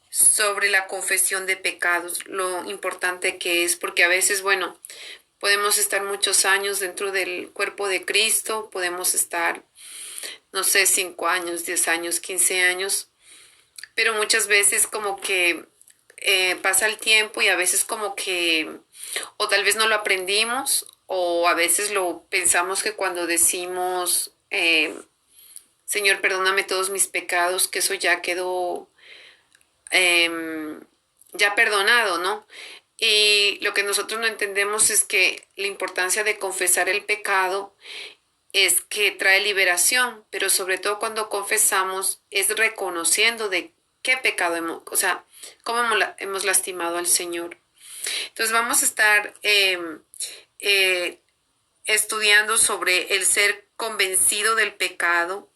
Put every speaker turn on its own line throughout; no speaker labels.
sobre la confesión de pecados, lo importante que es, porque a veces, bueno, podemos estar muchos años dentro del cuerpo de Cristo, podemos estar, no sé, 5 años, 10 años, 15 años, pero muchas veces como que pasa el tiempo y a veces como que, o tal vez no lo aprendimos, o a veces lo pensamos que cuando decimos, Señor, perdóname todos mis pecados, que eso ya quedó ya perdonado, ¿no? Y lo que nosotros no entendemos es que la importancia de confesar el pecado es que trae liberación, pero sobre todo cuando confesamos es reconociendo de qué pecado hemos, o sea, cómo hemos lastimado al Señor. Entonces vamos a estar eh, estudiando sobre el ser convencido del pecado.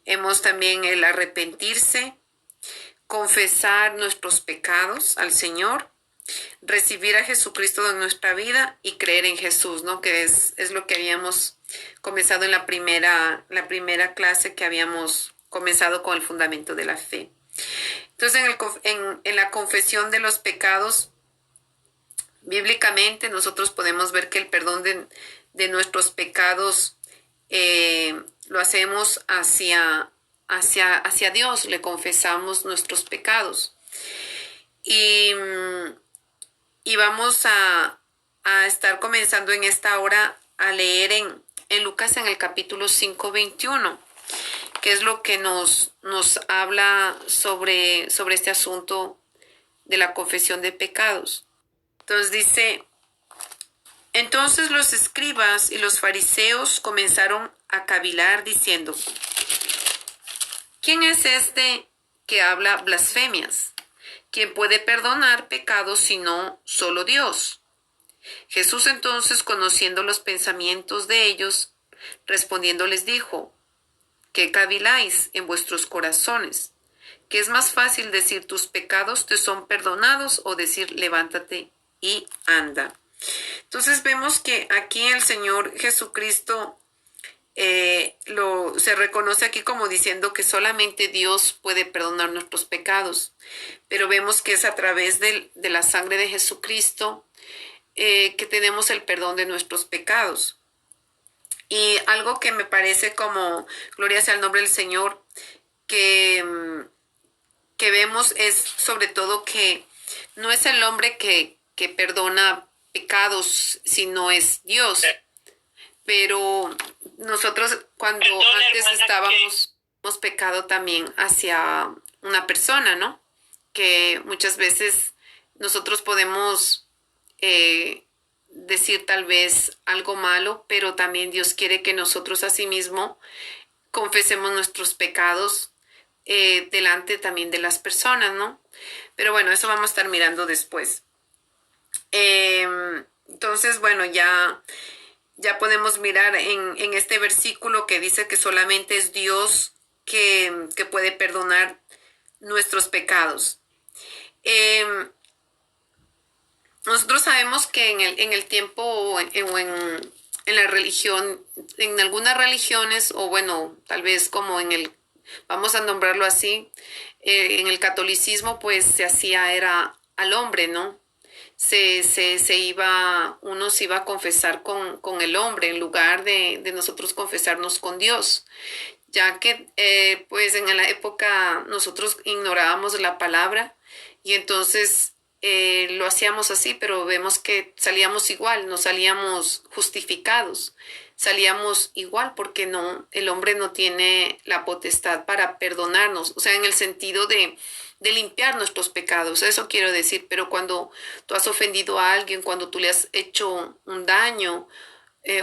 Hemos también el arrepentirse, confesar nuestros pecados al Señor, recibir a Jesucristo en nuestra vida y creer en Jesús, ¿no? Que es lo que habíamos comenzado en la primera clase que habíamos comenzado con el fundamento de la fe. Entonces, en la confesión de los pecados, bíblicamente nosotros podemos ver que el perdón de nuestros pecados lo hacemos hacia Dios, le confesamos nuestros pecados. Y, y vamos a estar comenzando en esta hora a leer en Lucas en el capítulo 5:21, que es lo que nos habla sobre este asunto de la confesión de pecados. Entonces dice, entonces los escribas y los fariseos comenzaron a cavilar diciendo, ¿quién es este que habla blasfemias? ¿Quién puede perdonar pecados sino solo Dios? Jesús entonces, conociendo los pensamientos de ellos, respondiendo les dijo, ¿qué caviláis en vuestros corazones? ¿Qué es más fácil decir tus pecados te son perdonados o decir levántate y anda? Entonces vemos que aquí el Señor Jesucristo se reconoce aquí como diciendo que solamente Dios puede perdonar nuestros pecados, pero vemos que es a través de la sangre de Jesucristo que tenemos el perdón de nuestros pecados. Y algo que me parece como, gloria sea el nombre del Señor, que vemos es sobre todo que no es el hombre que perdona pecados, sino es Dios. Pero nosotros cuando antes estábamos, hemos pecado también hacia una persona, ¿no? Que muchas veces nosotros podemos decir tal vez algo malo, pero también Dios quiere que nosotros asimismo confesemos nuestros pecados delante también de las personas, ¿no? Pero bueno, eso vamos a estar mirando después. Entonces, bueno, ya podemos mirar en este versículo que dice que solamente es Dios que puede perdonar nuestros pecados. Nosotros sabemos que en el tiempo o en la religión, en algunas religiones, o bueno, tal vez como vamos a nombrarlo así, en el catolicismo pues se hacía, era al hombre, ¿no? Uno se iba a confesar con el hombre en lugar de nosotros confesarnos con Dios, ya que pues en la época nosotros ignorábamos la palabra y entonces lo hacíamos así, pero vemos que salíamos igual, no salíamos justificados, salíamos igual porque no, el hombre no tiene la potestad para perdonarnos, o sea, en el sentido de limpiar nuestros pecados, eso quiero decir, pero cuando tú has ofendido a alguien, cuando tú le has hecho un daño,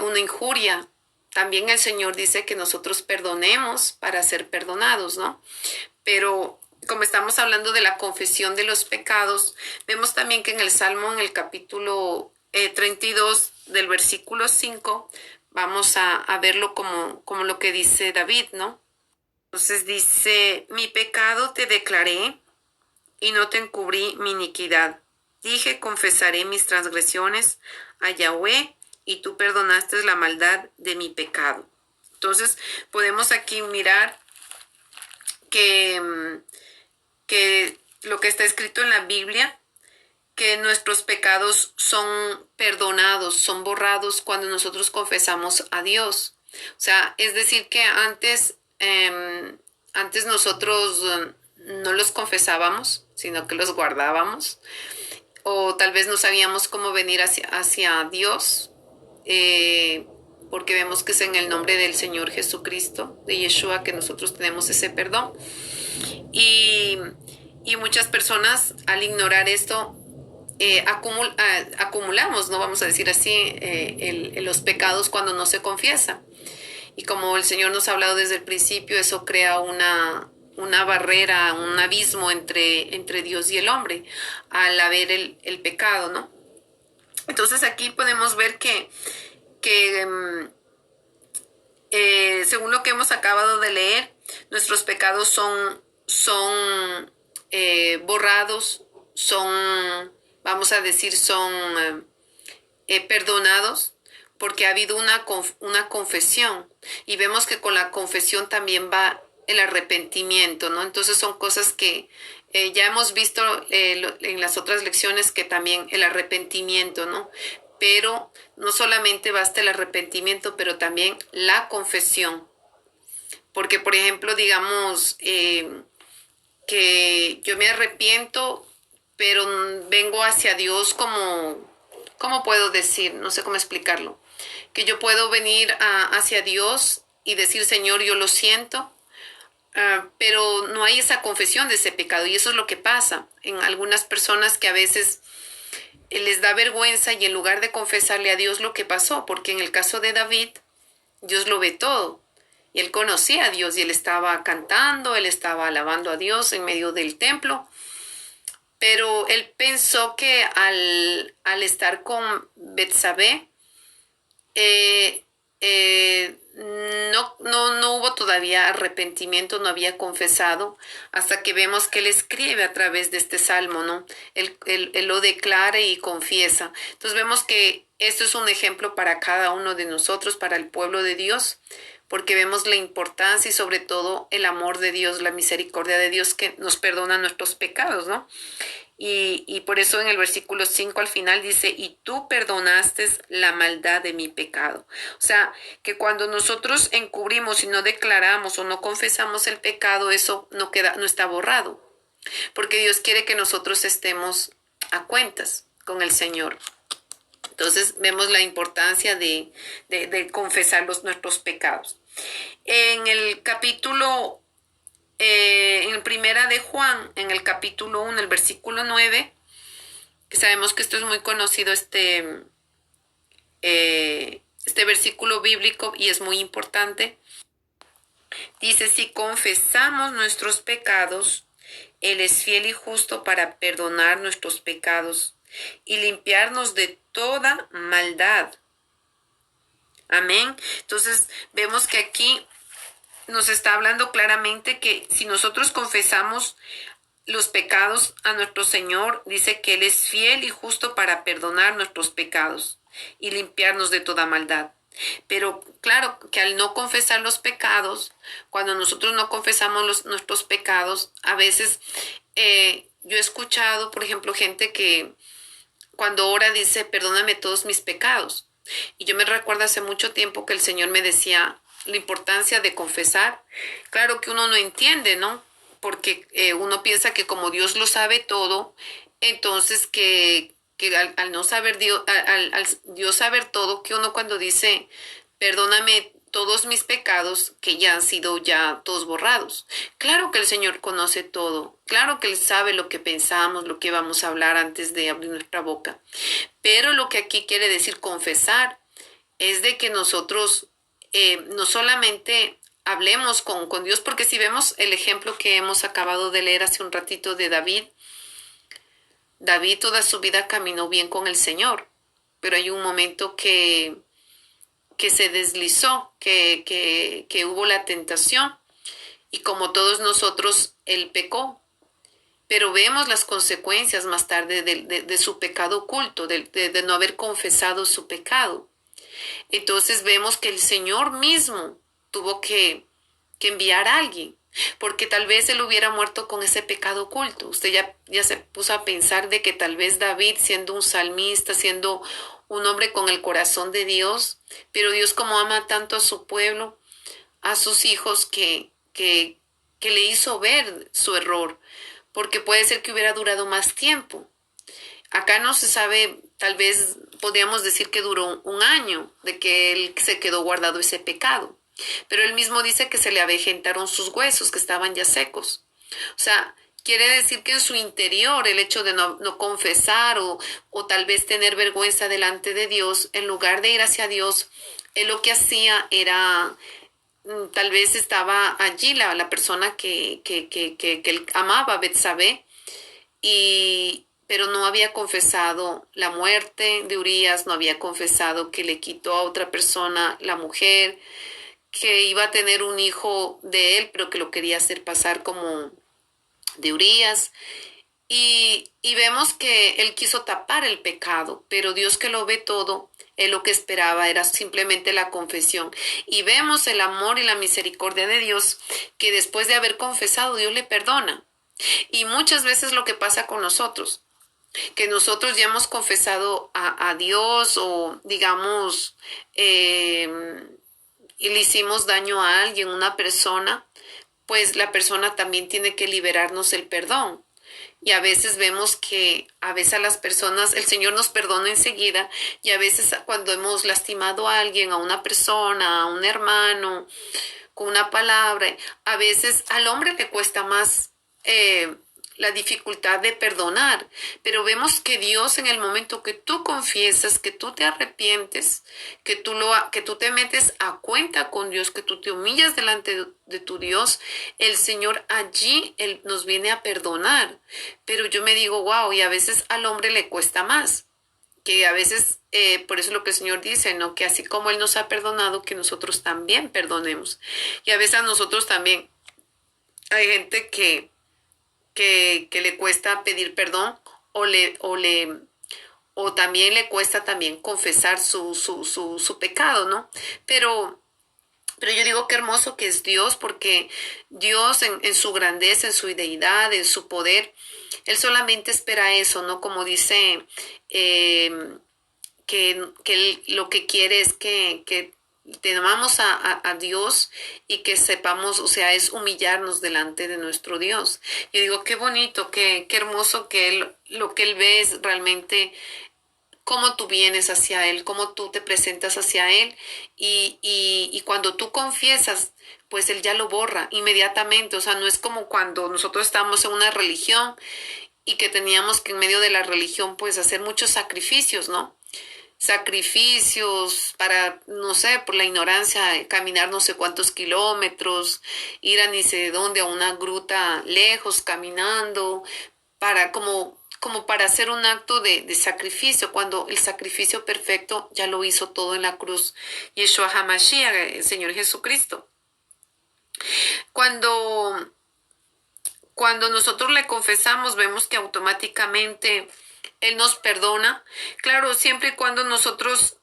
una injuria, también el Señor dice que nosotros perdonemos para ser perdonados, ¿no? Pero como estamos hablando de la confesión de los pecados, vemos también que en el Salmo, en el capítulo 32 del versículo 5, vamos a verlo como lo que dice David, ¿no? Entonces dice, mi pecado te declaré y no te encubrí mi iniquidad. Dije, confesaré mis transgresiones a Yahweh y tú perdonaste la maldad de mi pecado. Entonces podemos aquí mirar que lo que está escrito en la Biblia, que nuestros pecados son perdonados, son borrados cuando nosotros confesamos a Dios. O sea, es decir que antes nosotros no los confesábamos, sino que los guardábamos, o tal vez no sabíamos cómo venir hacia Dios, porque vemos que es en el nombre del Señor Jesucristo, de Yeshua, que nosotros tenemos ese perdón. Y muchas personas, al ignorar esto, acumulamos, no vamos a decir así, los pecados cuando no se confiesa. Y como el Señor nos ha hablado desde el principio, eso crea una barrera, un abismo entre Dios y el hombre al haber el pecado, ¿no? Entonces aquí podemos ver que según lo que hemos acabado de leer, nuestros pecados son borrados, vamos a decir, son perdonados, porque ha habido una confesión. Y vemos que con la confesión también va el arrepentimiento, ¿no? Entonces son cosas que ya hemos visto en las otras lecciones, que también el arrepentimiento, ¿no? Pero no solamente basta el arrepentimiento, pero también la confesión. Porque, por ejemplo, digamos que yo me arrepiento, pero vengo hacia Dios ¿cómo puedo decir? No sé cómo explicarlo. Que yo puedo venir hacia Dios y decir, Señor, yo lo siento, pero no hay esa confesión de ese pecado. Y eso es lo que pasa en algunas personas, que a veces les da vergüenza, y en lugar de confesarle a Dios lo que pasó, porque en el caso de David, Dios lo ve todo. Y él conocía a Dios, y él estaba cantando, él estaba alabando a Dios en medio del templo. Pero él pensó que al estar con Betsabé, no hubo todavía arrepentimiento, no había confesado, hasta que vemos que él escribe a través de este salmo, ¿no? Él lo declara y confiesa. Entonces vemos que esto es un ejemplo para cada uno de nosotros, para el pueblo de Dios, porque vemos la importancia y sobre todo el amor de Dios, la misericordia de Dios, que nos perdona nuestros pecados, ¿no? Y por eso en el versículo 5 al final dice, y tú perdonaste la maldad de mi pecado. O sea, que cuando nosotros encubrimos y no declaramos o no confesamos el pecado, eso no está borrado. Porque Dios quiere que nosotros estemos a cuentas con el Señor. Entonces vemos la importancia de confesar nuestros pecados. En el capítulo en primera de Juan, en el capítulo 1, el versículo 9, que sabemos que esto es muy conocido, este versículo bíblico, y es muy importante. Dice, si confesamos nuestros pecados, Él es fiel y justo para perdonar nuestros pecados y limpiarnos de toda maldad. Amén. Entonces vemos que aquí nos está hablando claramente que si nosotros confesamos los pecados a nuestro Señor, dice que Él es fiel y justo para perdonar nuestros pecados y limpiarnos de toda maldad. Pero claro que al no confesar los pecados, cuando nosotros no confesamos nuestros pecados, a veces yo he escuchado, por ejemplo, gente que cuando ora dice, perdóname todos mis pecados. Y yo me recuerdo hace mucho tiempo que el Señor me decía la importancia de confesar. Claro que uno no entiende, ¿no? Porque uno piensa que como Dios lo sabe todo, entonces que al no saber Dios, al Dios saber todo, que uno cuando dice, perdóname todos mis pecados, que ya han sido ya todos borrados. Claro que el Señor conoce todo. Claro que Él sabe lo que pensamos, lo que vamos a hablar antes de abrir nuestra boca. Pero lo que aquí quiere decir confesar es de que nosotros no solamente hablemos con Dios, porque si vemos el ejemplo que hemos acabado de leer hace un ratito de David, David toda su vida caminó bien con el Señor, pero hay un momento que se deslizó, que hubo la tentación, y como todos nosotros, él pecó. Pero vemos las consecuencias más tarde de su pecado oculto, de no haber confesado su pecado. Entonces vemos que el Señor mismo tuvo que enviar a alguien porque tal vez él hubiera muerto con ese pecado oculto. Usted ya se puso a pensar de que tal vez David, siendo un salmista, siendo un hombre con el corazón de Dios, pero Dios como ama tanto a su pueblo, a sus hijos, que le hizo ver su error, porque puede ser que hubiera durado más tiempo. Acá no se sabe, tal vez podríamos decir que duró un año de que él se quedó guardado ese pecado. Pero él mismo dice que se le avejentaron sus huesos, que estaban ya secos. O sea, quiere decir que en su interior el hecho de no confesar o tal vez tener vergüenza delante de Dios, en lugar de ir hacia Dios, él lo que hacía era, tal vez estaba allí la persona que él amaba, Betsabé, pero no había confesado la muerte de Urías, no había confesado que le quitó a otra persona la mujer, que iba a tener un hijo de él, pero que lo quería hacer pasar como de Urías. Y vemos que él quiso tapar el pecado, pero Dios, que lo ve todo, él lo que esperaba era simplemente la confesión. Y vemos el amor y la misericordia de Dios, que después de haber confesado, Dios le perdona. Y muchas veces lo que pasa con nosotros, que nosotros ya hemos confesado a Dios, o digamos, y le hicimos daño a alguien, una persona, pues la persona también tiene que liberarnos el perdón. Y a veces vemos que a veces a las personas, el Señor nos perdona enseguida, y a veces cuando hemos lastimado a alguien, a una persona, a un hermano, con una palabra, a veces al hombre le cuesta más la dificultad de perdonar, pero vemos que Dios, en el momento que tú confiesas, que tú te arrepientes, que tú te metes a cuenta con Dios, que tú te humillas delante de tu Dios, el Señor allí él nos viene a perdonar. Pero yo me digo, wow, y a veces al hombre le cuesta más, que a veces, por eso es lo que el Señor dice, ¿no? Que así como Él nos ha perdonado, que nosotros también perdonemos. Y a veces a nosotros también hay gente que le cuesta pedir perdón, o también le cuesta también confesar su pecado, ¿no? Pero yo digo qué hermoso que es Dios, porque Dios en su grandeza, en su deidad, en su poder, Él solamente espera eso, ¿no? Como dice, que Él lo que quiere es que temamos a Dios, y que sepamos, o sea, es humillarnos delante de nuestro Dios. Yo digo, qué bonito, qué hermoso que Él, lo que Él ve es realmente cómo tú vienes hacia Él, cómo tú te presentas hacia Él, y cuando tú confiesas, pues Él ya lo borra inmediatamente. O sea, no es como cuando nosotros estábamos en una religión y que teníamos que en medio de la religión pues hacer muchos sacrificios, ¿no? Sacrificios para, no sé, por la ignorancia, caminar no sé cuántos kilómetros, ir a ni sé dónde, a una gruta lejos caminando, para como para hacer un acto de sacrificio, cuando el sacrificio perfecto ya lo hizo todo en la cruz, Yeshua HaMashiach, el Señor Jesucristo. Cuando, cuando nosotros le confesamos, vemos que automáticamente Él nos perdona. Claro, siempre y cuando nosotros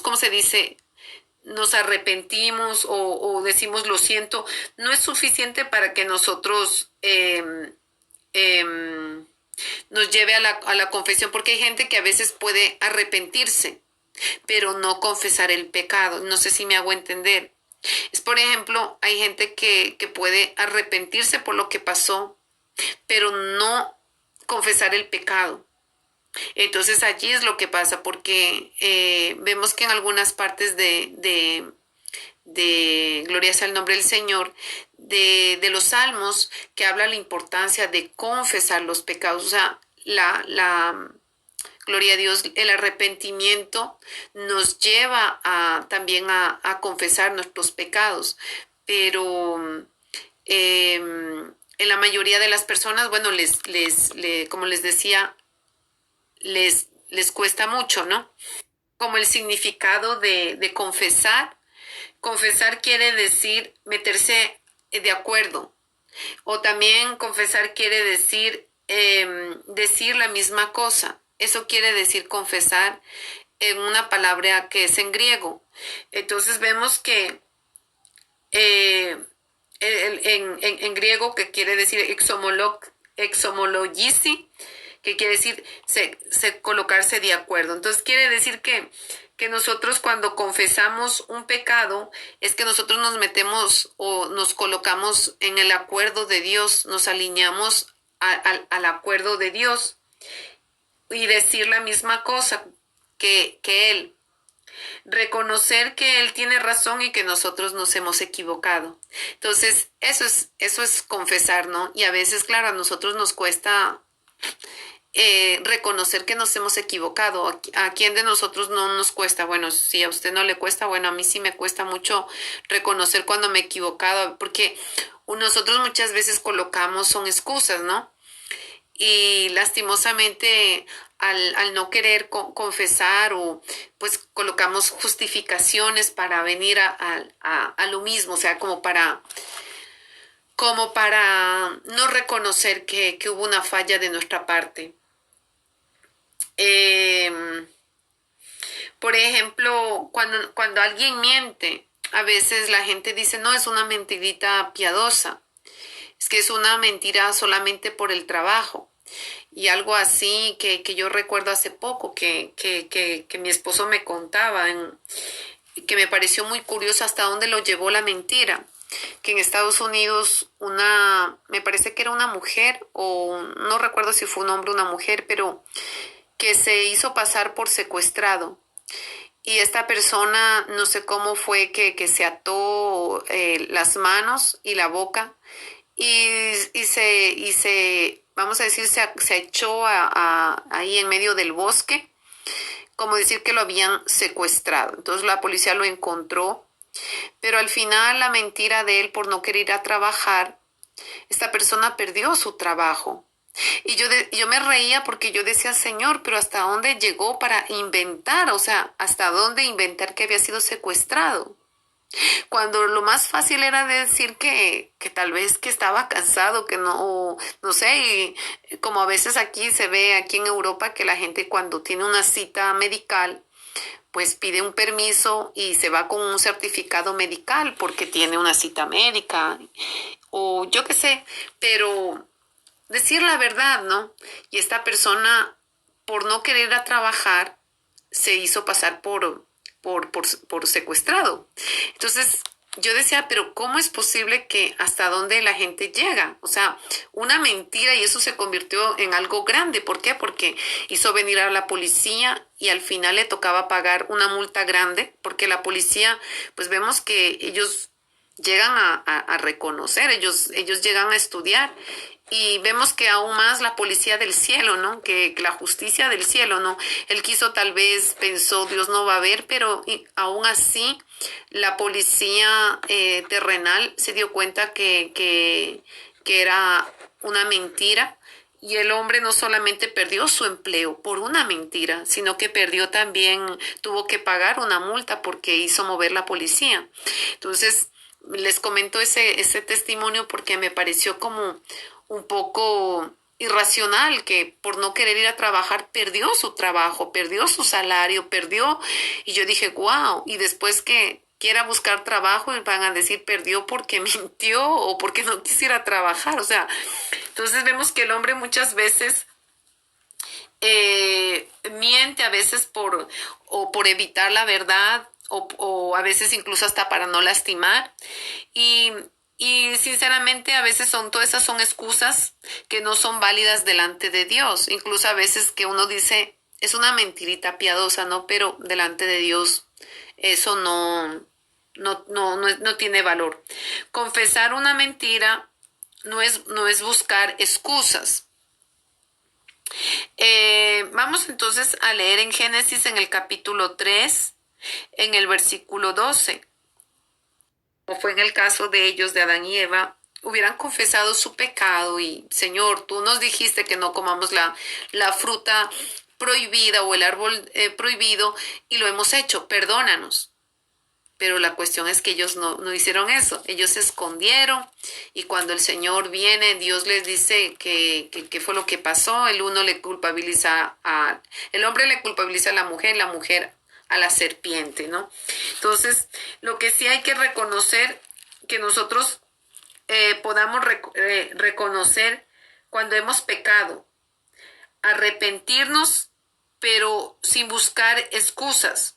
¿cómo se dice? Nos arrepentimos, o decimos lo siento, no es suficiente para que nosotros nos lleve a la confesión, porque hay gente que a veces puede arrepentirse, pero no confesar el pecado. No sé si me hago entender. Es, por ejemplo, hay gente que puede arrepentirse por lo que pasó, pero no confesar el pecado. Entonces allí es lo que pasa, porque vemos que en algunas partes de Gloria sea el nombre del Señor, de los salmos, que habla la importancia de confesar los pecados. O sea, gloria a Dios, el arrepentimiento nos lleva también a confesar nuestros pecados, pero en la mayoría de las personas, bueno, como les decía, les cuesta mucho, ¿no? Como el significado de confesar. Confesar quiere decir meterse de acuerdo. O también confesar quiere decir decir la misma cosa. Eso quiere decir confesar en una palabra que es en griego. Entonces vemos que eh, en griego, que quiere decir exomologisi, que quiere decir colocarse de acuerdo. Entonces quiere decir que nosotros cuando confesamos un pecado es que nosotros nos metemos o nos colocamos en el acuerdo de Dios, nos alineamos al acuerdo de Dios y decir la misma cosa que Él. Reconocer que Él tiene razón y que nosotros nos hemos equivocado. Entonces, eso es confesar, ¿no? Y a veces, claro, a nosotros nos cuesta reconocer que nos hemos equivocado. ¿A quién de nosotros no nos cuesta? Bueno, si a usted no le cuesta, bueno, a mí sí me cuesta mucho reconocer cuando me he equivocado, porque nosotros muchas veces colocamos, son excusas, ¿no? Y lastimosamente al no querer confesar o pues colocamos justificaciones para venir a lo mismo, o sea, como para no reconocer que hubo una falla de nuestra parte. Por ejemplo, cuando alguien miente, a veces la gente dice, no, es una mentirita piadosa, es que es una mentira solamente por el trabajo. Y algo así que yo recuerdo hace poco que mi esposo me contaba, que me pareció muy curioso hasta dónde lo llevó la mentira. Que en Estados Unidos me parece que era una mujer, o no recuerdo si fue un hombre o una mujer, pero que se hizo pasar por secuestrado. Y esta persona, no sé cómo fue que se ató las manos y la boca y vamos a decir, se echó ahí en medio del bosque, como decir que lo habían secuestrado. Entonces la policía lo encontró, pero al final la mentira de él por no querer ir a trabajar, esta persona perdió su trabajo. Y yo me reía porque yo decía, Señor, pero ¿hasta dónde llegó para inventar? O sea, ¿hasta dónde inventar que había sido secuestrado? Cuando lo más fácil era decir que tal vez que estaba cansado, que no sé, y como a veces aquí se ve, aquí en Europa, que la gente cuando tiene una cita medical, pues pide un permiso y se va con un certificado medical porque tiene una cita médica, o yo qué sé, pero decir la verdad, ¿no? Y esta persona, por no querer ir a trabajar, se hizo pasar por secuestrado. Entonces, yo decía, pero ¿cómo es posible que hasta dónde la gente llega? O sea, una mentira y eso se convirtió en algo grande. ¿Por qué? Porque hizo venir a la policía y al final le tocaba pagar una multa grande porque la policía, pues vemos que ellos llegan a reconocer, ellos llegan a estudiar y vemos que aún más la policía del cielo, ¿no? Que la justicia del cielo, ¿no? Él quiso, tal vez pensó, Dios no va a ver, pero aún así la policía terrenal se dio cuenta que era una mentira. Y el hombre no solamente perdió su empleo por una mentira, sino que perdió también, tuvo que pagar una multa porque hizo mover la policía. Entonces, les comento ese testimonio porque me pareció como un poco irracional, que por no querer ir a trabajar perdió su trabajo, perdió su salario, y yo dije, wow, y después que quiera buscar trabajo van a decir perdió porque mintió o porque no quisiera trabajar, o sea, entonces vemos que el hombre muchas veces miente a veces por evitar la verdad o a veces incluso hasta para no lastimar. Y, y sinceramente a veces todas esas son excusas que no son válidas delante de Dios. Incluso a veces que uno dice, es una mentirita piadosa, ¿no? Pero delante de Dios eso no tiene valor. Confesar una mentira no es buscar excusas. Vamos entonces a leer en Génesis en el capítulo 3, en el versículo 12. Como fue en el caso de ellos, de Adán y Eva, hubieran confesado su pecado y, Señor, tú nos dijiste que no comamos la fruta prohibida o el árbol prohibido y lo hemos hecho, perdónanos. Pero la cuestión es que ellos no hicieron eso. Ellos se escondieron y cuando el Señor viene, Dios les dice que fue lo que pasó. El hombre le culpabiliza a la mujer a la serpiente, ¿no? Entonces, lo que sí hay que reconocer que nosotros podamos reconocer cuando hemos pecado, arrepentirnos, pero sin buscar excusas.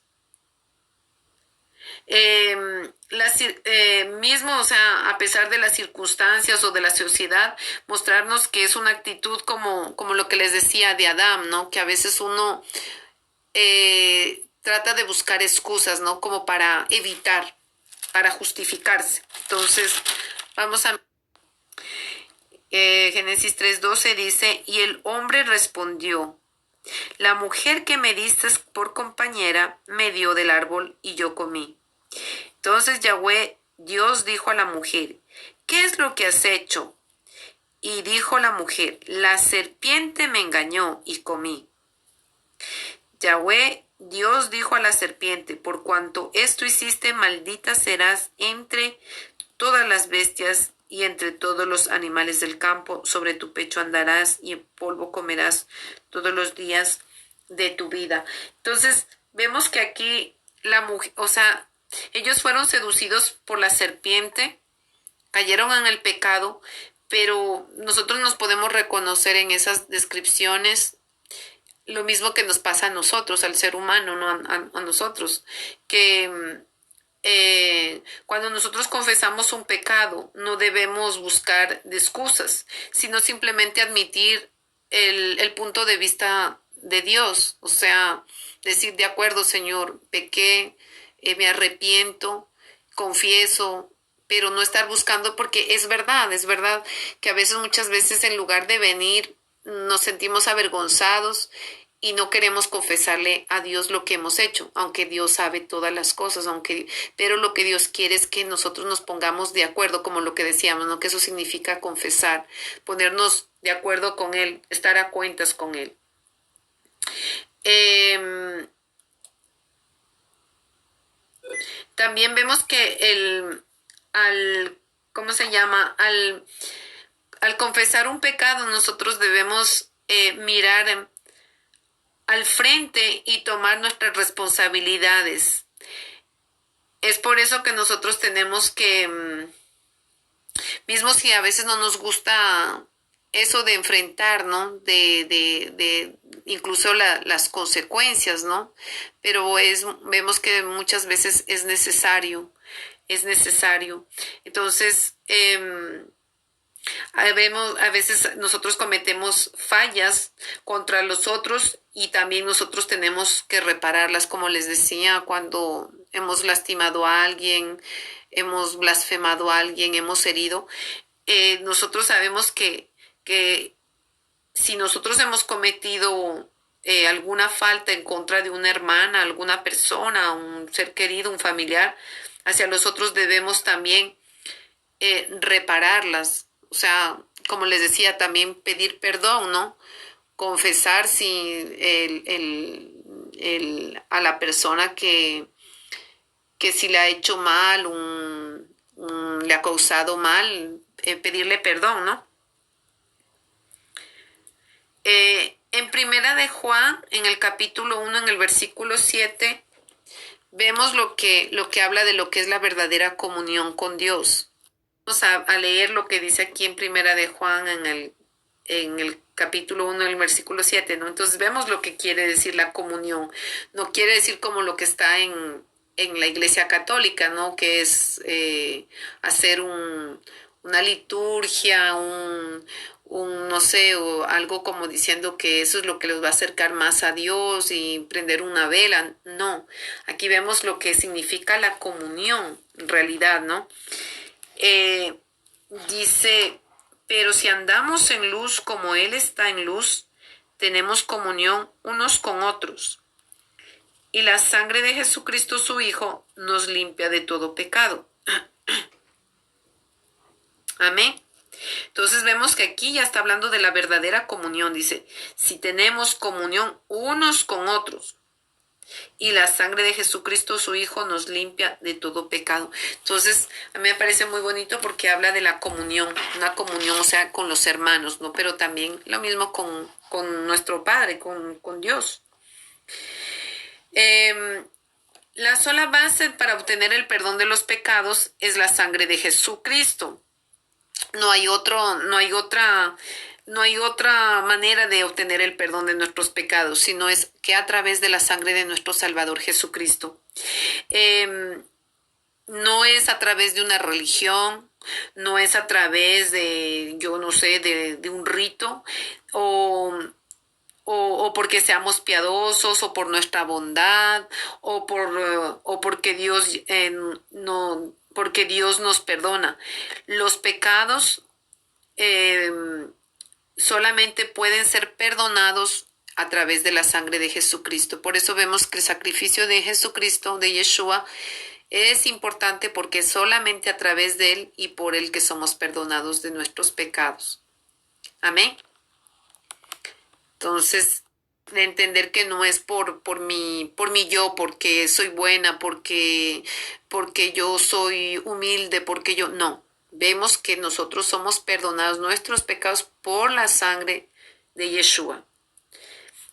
Mismo, o sea, a pesar de las circunstancias o de la sociedad, mostrarnos que es una actitud como lo que les decía de Adán, ¿no? Que a veces uno trata de buscar excusas, ¿no? Como para evitar, para justificarse. Entonces, vamos a... Génesis 3:12 dice, y el hombre respondió, la mujer que me diste por compañera me dio del árbol y yo comí. Entonces Yahweh, Dios dijo a la mujer, ¿qué es lo que has hecho? Y dijo la mujer, la serpiente me engañó y comí. Yahweh, Dios dijo a la serpiente, por cuanto esto hiciste, maldita serás entre todas las bestias y entre todos los animales del campo, sobre tu pecho andarás y en polvo comerás todos los días de tu vida. Entonces, vemos que aquí la mujer, o sea, ellos fueron seducidos por la serpiente, cayeron en el pecado, pero nosotros nos podemos reconocer en esas descripciones lo mismo que nos pasa a nosotros, al ser humano, ¿no? A nosotros, que cuando nosotros confesamos un pecado, no debemos buscar de excusas, sino simplemente admitir el punto de vista de Dios. O sea, decir, de acuerdo, Señor, pequé, me arrepiento, confieso, pero no estar buscando, porque es verdad que a veces, muchas veces, en lugar de venir, nos sentimos avergonzados y no queremos confesarle a Dios lo que hemos hecho, aunque Dios sabe todas las cosas, pero lo que Dios quiere es que nosotros nos pongamos de acuerdo, como lo que decíamos, ¿no? Que eso significa confesar, ponernos de acuerdo con Él, estar a cuentas con Él. También vemos que ¿cómo se llama? Al confesar un pecado, nosotros debemos mirar al frente y tomar nuestras responsabilidades. Es por eso que nosotros tenemos que, mismo si a veces no nos gusta eso de enfrentar, ¿no? De incluso las consecuencias, ¿no? Pero vemos que muchas veces es necesario. Entonces, a veces nosotros cometemos fallas contra los otros y también nosotros tenemos que repararlas, como les decía, cuando hemos lastimado a alguien, hemos blasfemado a alguien, hemos herido. Nosotros sabemos que si nosotros hemos cometido alguna falta en contra de una hermana, alguna persona, un ser querido, un familiar, hacia los otros debemos también repararlas. O sea, como les decía, también pedir perdón, ¿no? Confesar si a la persona que si le ha hecho mal, le ha causado mal, pedirle perdón, ¿no? En primera de Juan, en el capítulo 1, en el versículo 7, vemos lo que habla de lo que es la verdadera comunión con Dios. Vamos a leer lo que dice aquí en primera de Juan, en el capítulo 1, en el versículo 7, ¿no? Entonces vemos lo que quiere decir la comunión. No quiere decir como lo que está en la Iglesia Católica, ¿no? Que es hacer una liturgia, no sé, o algo como diciendo que eso es lo que los va a acercar más a Dios y prender una vela. No, aquí vemos lo que significa la comunión, en realidad, ¿no? Dice, pero si andamos en luz como Él está en luz, tenemos comunión unos con otros. Y la sangre de Jesucristo, su Hijo, nos limpia de todo pecado. Amén. Entonces vemos que aquí ya está hablando de la verdadera comunión. Dice, si tenemos comunión unos con otros y la sangre de Jesucristo, su Hijo, nos limpia de todo pecado. Entonces, a mí me parece muy bonito porque habla de la comunión, una comunión, o sea, con los hermanos, ¿no? Pero también lo mismo con nuestro Padre, con Dios. La sola base para obtener el perdón de los pecados es la sangre de Jesucristo. No hay otra manera de obtener el perdón de nuestros pecados, sino es que a través de la sangre de nuestro Salvador Jesucristo. No es a través de una religión, no es a través de, yo no sé, de un rito, o, o porque seamos piadosos, o por nuestra bondad, o porque porque Dios nos perdona. Los pecados eh, solamente pueden ser perdonados a través de la sangre de Jesucristo. Por eso vemos que el sacrificio de Jesucristo, de Yeshua, es importante porque es solamente a través de él y por él que somos perdonados de nuestros pecados. Amén. Entonces, de entender que no es por mi yo, porque soy buena, porque yo soy humilde, porque yo no. Vemos que nosotros somos perdonados nuestros pecados por la sangre de Yeshua.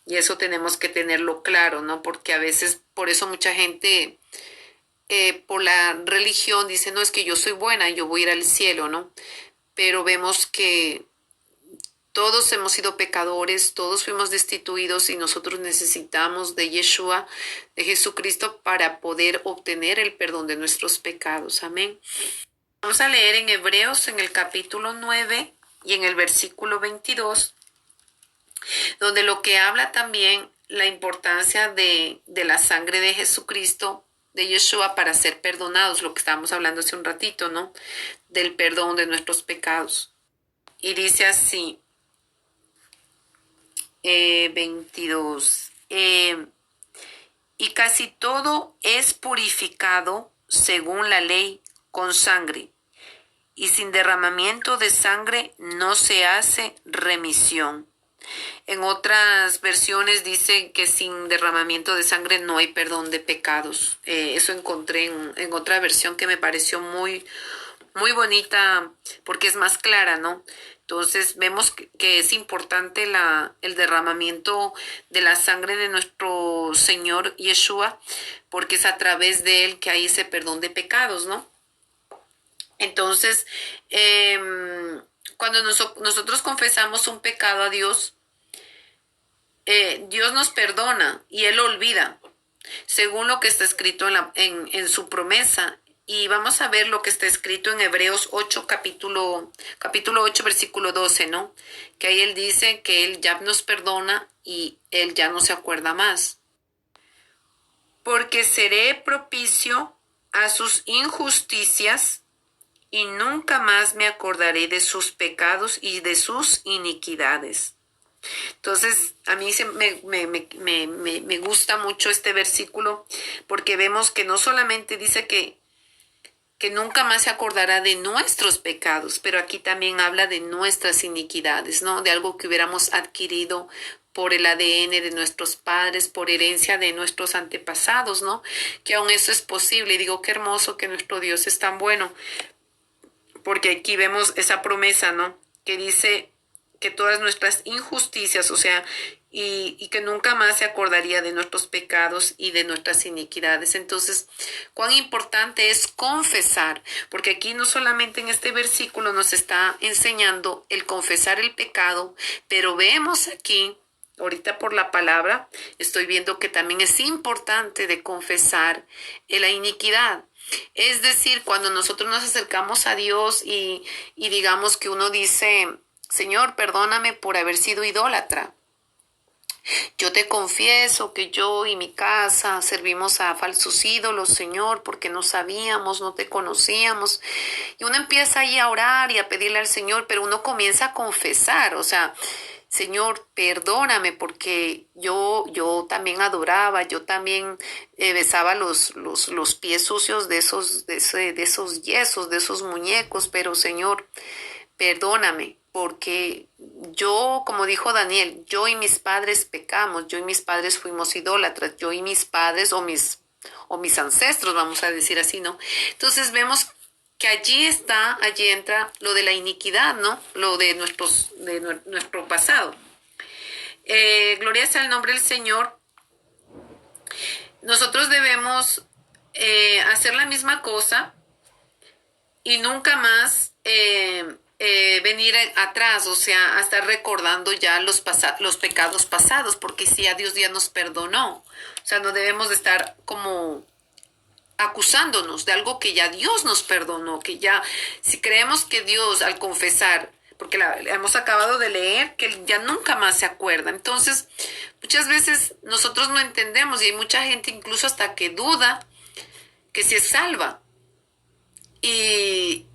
Y eso tenemos que tenerlo claro, ¿no? Porque a veces, por eso mucha gente, por la religión, dice, no, es que yo soy buena, yo voy a ir al cielo, ¿no? Pero vemos que todos hemos sido pecadores, todos fuimos destituidos y nosotros necesitamos de Yeshua, de Jesucristo, para poder obtener el perdón de nuestros pecados. Amén. Vamos a leer en Hebreos en el capítulo 9 y en el versículo 22, donde lo que habla también la importancia de la sangre de Jesucristo, de Yeshua, para ser perdonados, lo que estábamos hablando hace un ratito, ¿no? Del perdón de nuestros pecados. Y dice así, 22. Y casi todo es purificado según la ley con sangre, y sin derramamiento de sangre no se hace remisión. En otras versiones dice que sin derramamiento de sangre no hay perdón de pecados. Eso encontré en otra versión que me pareció muy, muy bonita porque es más clara, ¿no? Entonces vemos que es importante el derramamiento de la sangre de nuestro Señor Yeshua, porque es a través de él que hay ese perdón de pecados, ¿no? Entonces, cuando nosotros confesamos un pecado a Dios, Dios nos perdona y Él olvida, según lo que está escrito en su promesa. Y vamos a ver lo que está escrito en Hebreos 8, capítulo 8, versículo 12, ¿no? Que ahí Él dice que Él ya nos perdona y Él ya no se acuerda más. Porque seré propicio a sus injusticias y nunca más me acordaré de sus pecados y de sus iniquidades. Entonces, a mí me gusta mucho este versículo porque vemos que no solamente dice que nunca más se acordará de nuestros pecados, pero aquí también habla de nuestras iniquidades, ¿no? De algo que hubiéramos adquirido por el ADN de nuestros padres, por herencia de nuestros antepasados, ¿no? Que aún eso es posible. Y digo, qué hermoso que nuestro Dios es tan bueno, porque aquí vemos esa promesa, ¿no? Que dice que todas nuestras injusticias, o sea, y que nunca más se acordaría de nuestros pecados y de nuestras iniquidades. Entonces, cuán importante es confesar, porque aquí no solamente en este versículo nos está enseñando el confesar el pecado, pero vemos aquí, ahorita por la palabra, estoy viendo que también es importante de confesar la iniquidad. Es decir, cuando nosotros nos acercamos a Dios y digamos que uno dice, Señor, perdóname por haber sido idólatra. Yo te confieso que yo y mi casa servimos a falsos ídolos, Señor, porque no sabíamos, no te conocíamos. Y uno empieza ahí a orar y a pedirle al Señor, pero uno comienza a confesar, o sea, Señor, perdóname porque yo también adoraba, yo también besaba los pies sucios de esos yesos, de esos muñecos, pero Señor, perdóname, porque yo, como dijo Daniel, yo y mis padres pecamos, yo y mis padres fuimos idólatras, yo y mis padres o mis ancestros, vamos a decir así, ¿no? Entonces vemos que allí entra lo de la iniquidad, ¿no? Lo de nuestro pasado. Gloria sea el nombre del Señor. Nosotros debemos hacer la misma cosa y nunca más venir atrás, o sea, a estar recordando ya los pecados pasados, porque si a Dios ya nos perdonó, o sea, no debemos de estar como acusándonos de algo que ya Dios nos perdonó, que ya, si creemos que Dios al confesar, porque hemos acabado de leer, que Él ya nunca más se acuerda. Entonces, muchas veces nosotros no entendemos y hay mucha gente incluso hasta que duda que si es salva. Y,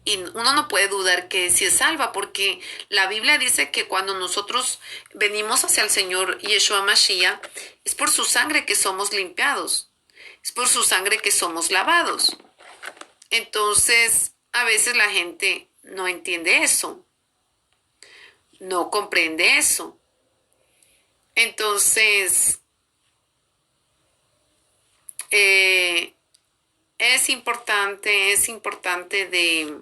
y uno no puede dudar que si es salva, porque la Biblia dice que cuando nosotros venimos hacia el Señor Yeshua Mashiach, es por su sangre que somos limpiados, es por su sangre que somos lavados. Entonces, a veces la gente no entiende eso, no comprende eso. Entonces, eh, es importante de es importante de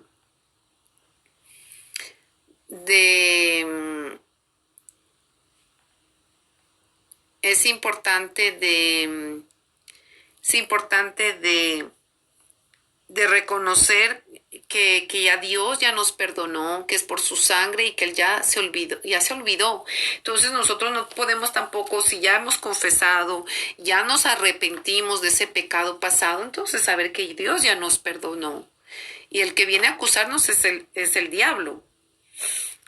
es importante de reconocer que ya Dios ya nos perdonó, que es por su sangre y que Él ya se olvidó. Entonces nosotros no podemos tampoco, si ya hemos confesado, ya nos arrepentimos de ese pecado pasado, entonces saber que Dios ya nos perdonó. Y el que viene a acusarnos es el diablo.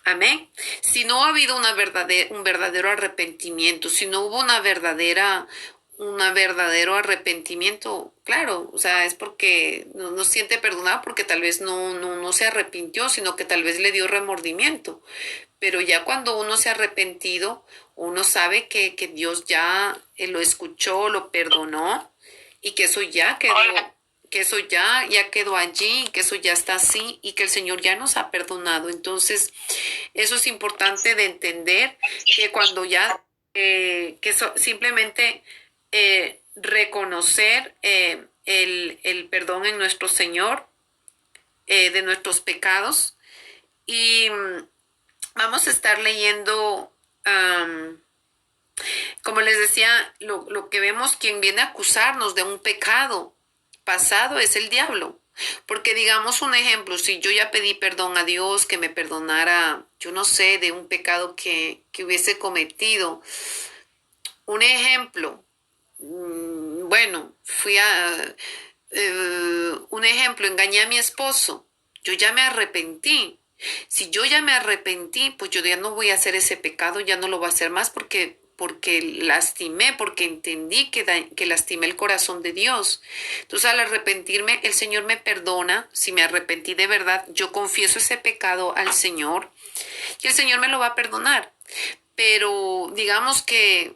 Amén. Si no ha habido un verdadero arrepentimiento, si no hubo un verdadero arrepentimiento, claro, o sea, es porque no siente perdonado porque tal vez no se arrepintió, sino que tal vez le dio remordimiento. Pero ya cuando uno se ha arrepentido, uno sabe que Dios ya lo escuchó, lo perdonó y que eso ya quedó, que eso ya quedó allí, que eso ya está así y que el Señor ya nos ha perdonado. Entonces, eso es importante de entender que cuando ya, simplemente reconocer el perdón en nuestro Señor de nuestros pecados y vamos a estar leyendo, como les decía, lo que vemos, quien viene a acusarnos de un pecado pasado es el diablo. Porque digamos un ejemplo, si yo ya pedí perdón a Dios, que me perdonara, yo no sé, de un pecado que hubiese cometido. Un ejemplo, bueno, un ejemplo, engañé a mi esposo, yo ya me arrepentí. Si yo ya me arrepentí, pues yo ya no voy a hacer ese pecado, ya no lo voy a hacer más porque lastimé, porque entendí que lastimé el corazón de Dios. Entonces al arrepentirme, el Señor me perdona. Si me arrepentí de verdad, yo confieso ese pecado al Señor y el Señor me lo va a perdonar. Pero digamos que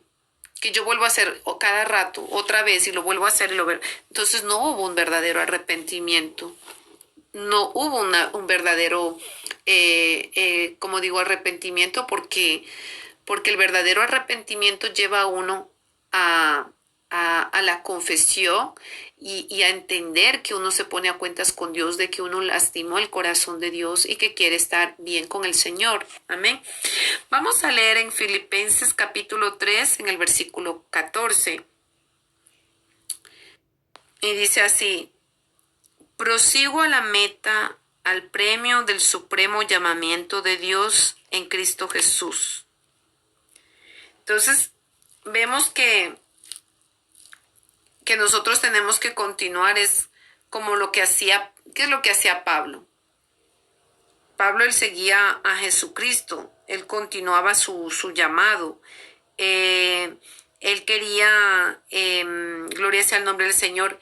yo vuelvo a hacer cada rato, otra vez, y lo vuelvo a hacer y entonces no hubo un verdadero arrepentimiento. No hubo un verdadero, como digo, arrepentimiento porque el verdadero arrepentimiento lleva a uno a la confesión y a entender que uno se pone a cuentas con Dios, de que uno lastimó el corazón de Dios y que quiere estar bien con el Señor. Amén. Vamos a leer en Filipenses capítulo 3, en el versículo 14. Y dice así: prosigo a la meta, al premio del supremo llamamiento de Dios en Cristo Jesús. Entonces, vemos que nosotros tenemos que continuar, es como lo que hacía, ¿qué es lo que hacía Pablo? Pablo, él seguía a Jesucristo, él continuaba su llamado. Él quería, gloria sea el nombre del Señor,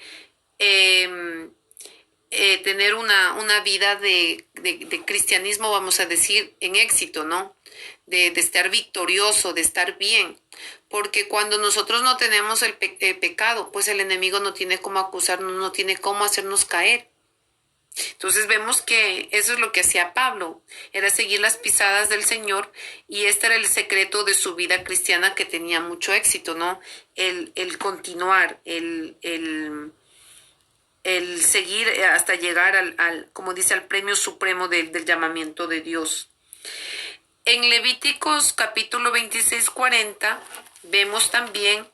tener una vida de cristianismo, vamos a decir, en éxito, ¿no? De estar victorioso, de estar bien. Porque cuando nosotros no tenemos el pecado, pues el enemigo no tiene cómo acusarnos, no tiene cómo hacernos caer. Entonces vemos que eso es lo que hacía Pablo, era seguir las pisadas del Señor y este era el secreto de su vida cristiana que tenía mucho éxito, ¿no? El continuar, el seguir hasta llegar como dice, al premio supremo del llamamiento de Dios. En Levíticos capítulo 26, 40 vemos también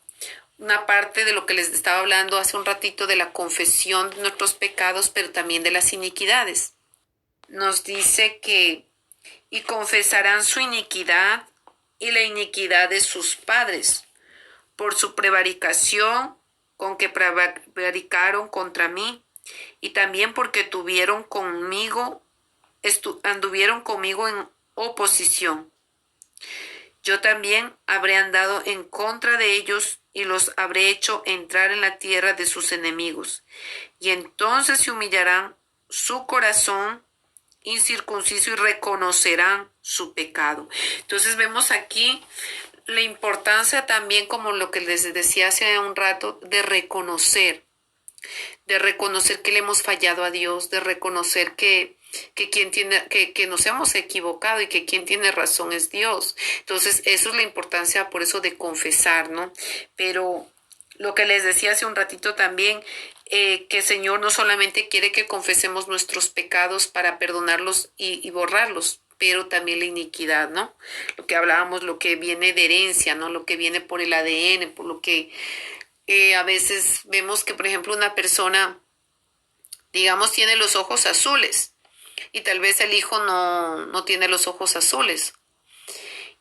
una parte de lo que les estaba hablando hace un ratito de la confesión de nuestros pecados, pero también de las iniquidades. Nos dice que y confesarán su iniquidad y la iniquidad de sus padres por su prevaricación con que prevaricaron contra mí, y también porque anduvieron conmigo en oposición. Yo también habré andado en contra de ellos y los habré hecho entrar en la tierra de sus enemigos. Y entonces se humillarán su corazón incircunciso y reconocerán su pecado. Entonces vemos aquí la importancia también, como lo que les decía hace un rato, de reconocer que le hemos fallado a Dios, de reconocer que nos hemos equivocado y que quien tiene razón es Dios. Entonces, eso es la importancia, por eso, de confesar, ¿no? Pero lo que les decía hace un ratito también, que el Señor no solamente quiere que confesemos nuestros pecados para perdonarlos y borrarlos, pero también la iniquidad, ¿no? Lo que hablábamos, lo que viene de herencia, ¿no? Lo que viene por el ADN, por lo que a veces vemos que, por ejemplo, una persona, digamos, tiene los ojos azules y tal vez el hijo no tiene los ojos azules.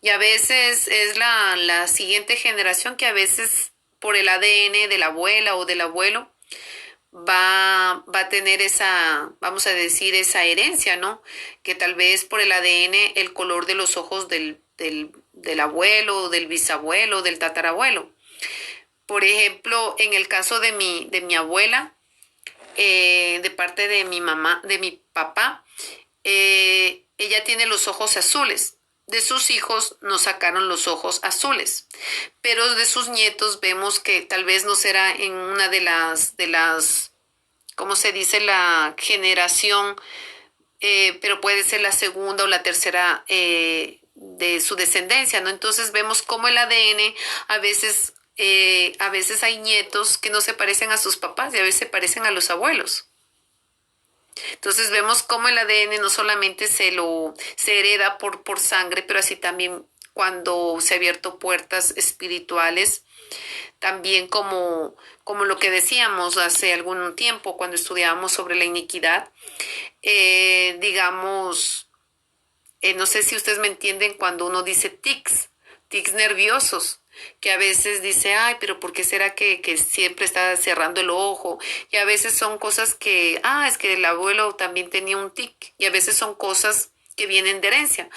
Y a veces es la siguiente generación que a veces por el ADN de la abuela o del abuelo va a tener esa, vamos a decir, esa herencia, ¿no? Que tal vez por el ADN el color de los ojos del abuelo, del bisabuelo, del tatarabuelo. Por ejemplo, en el caso de mi abuela, de parte de mi mamá, de mi papá, ella tiene los ojos azules. De sus hijos nos sacaron los ojos azules, pero de sus nietos vemos que tal vez no será en una de las, ¿cómo se dice? La generación, pero puede ser la segunda o la tercera de su descendencia, ¿no? Entonces vemos cómo el ADN a veces hay nietos que no se parecen a sus papás y a veces se parecen a los abuelos. Entonces vemos cómo el ADN no solamente se hereda por sangre, pero así también cuando se han abierto puertas espirituales, también como lo que decíamos hace algún tiempo cuando estudiábamos sobre la iniquidad, digamos, no sé si ustedes me entienden cuando uno dice tics nerviosos, que a veces dice, ay, pero ¿por qué será que siempre está cerrando el ojo? Y a veces son cosas que, es que el abuelo también tenía un tic, y a veces son cosas que vienen de herencia.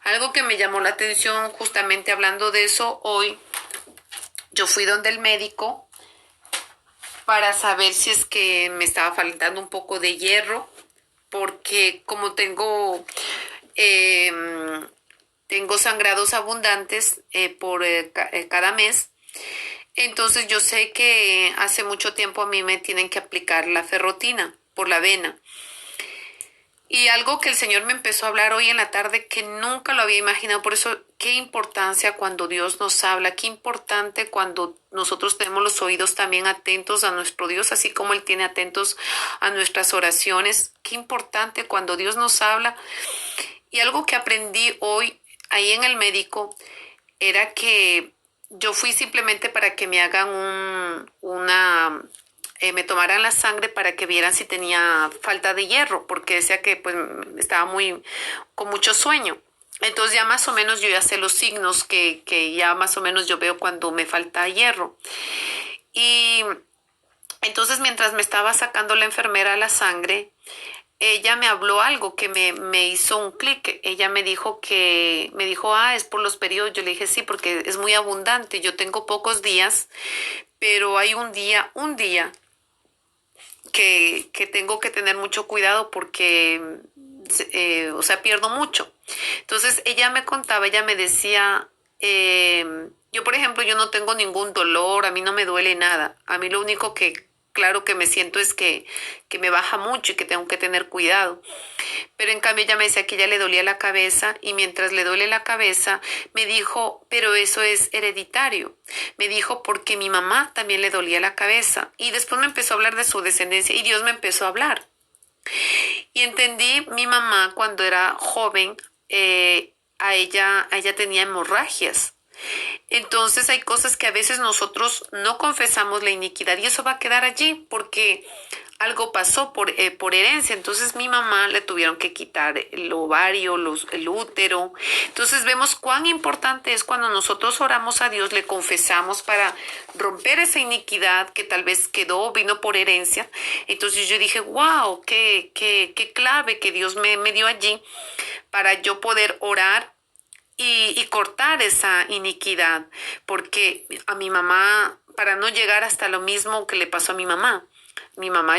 Algo que me llamó la atención justamente hablando de eso, hoy yo fui donde el médico para saber si es que me estaba faltando un poco de hierro, porque como tengo sangrados abundantes por cada mes. Entonces yo sé que hace mucho tiempo a mí me tienen que aplicar la ferrotina por la vena. Y algo que el Señor me empezó a hablar hoy en la tarde que nunca lo había imaginado. Por eso, qué importancia cuando Dios nos habla, qué importante cuando nosotros tenemos los oídos también atentos a nuestro Dios, así como Él tiene atentos a nuestras oraciones. Qué importante cuando Dios nos habla. Y algo que aprendí hoy ahí en el médico era que yo fui simplemente para que me hagan me tomaran la sangre para que vieran si tenía falta de hierro, porque decía que pues estaba con mucho sueño. Entonces ya más o menos yo ya sé los signos que ya más o menos yo veo cuando me falta hierro. Y entonces mientras me estaba sacando la enfermera la sangre, ella me habló algo que me hizo un clic. Ella me dijo, es por los periodos. Yo le dije, sí, porque es muy abundante. Yo tengo pocos días, pero hay un día que tengo que tener mucho cuidado porque, pierdo mucho. Entonces ella me decía, yo por ejemplo, yo no tengo ningún dolor, a mí no me duele nada. A mí lo único que claro que me siento es que me baja mucho y que tengo que tener cuidado. Pero en cambio ella me decía que ella le dolía la cabeza y mientras le duele la cabeza me dijo, pero eso es hereditario. Me dijo porque mi mamá también le dolía la cabeza y después me empezó a hablar de su descendencia y Dios me empezó a hablar. Y entendí, mi mamá cuando era joven, a ella tenía hemorragias. Entonces hay cosas que a veces nosotros no confesamos la iniquidad y eso va a quedar allí porque algo pasó por herencia. Entonces mi mamá le tuvieron que quitar el ovario, el útero. Entonces vemos cuán importante es cuando nosotros oramos a Dios, le confesamos para romper esa iniquidad que tal vez vino por herencia. Entonces yo dije, wow, qué clave que Dios me dio allí para yo poder orar y cortar esa iniquidad, porque a mi mamá, para no llegar hasta lo mismo que le pasó a mi mamá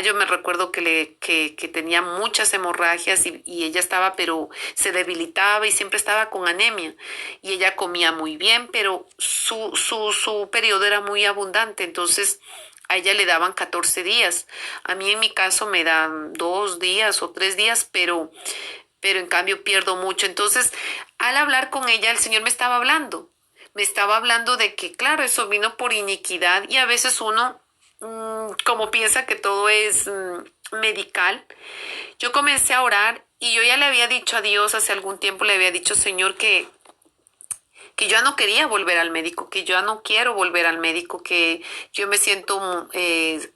yo me recuerdo que tenía muchas hemorragias y ella estaba, pero se debilitaba y siempre estaba con anemia. Y ella comía muy bien, pero su periodo era muy abundante, entonces a ella le daban 14 días. A mí en mi caso me dan 2 días o 3 días, pero en cambio pierdo mucho. Entonces, al hablar con ella, el Señor me estaba hablando. Me estaba hablando de que, claro, eso vino por iniquidad y a veces uno, como piensa que todo es medical, yo comencé a orar y yo ya le había dicho a Dios hace algún tiempo, le había dicho, Señor, que yo ya no quería volver al médico, que yo ya no quiero volver al médico, que yo me siento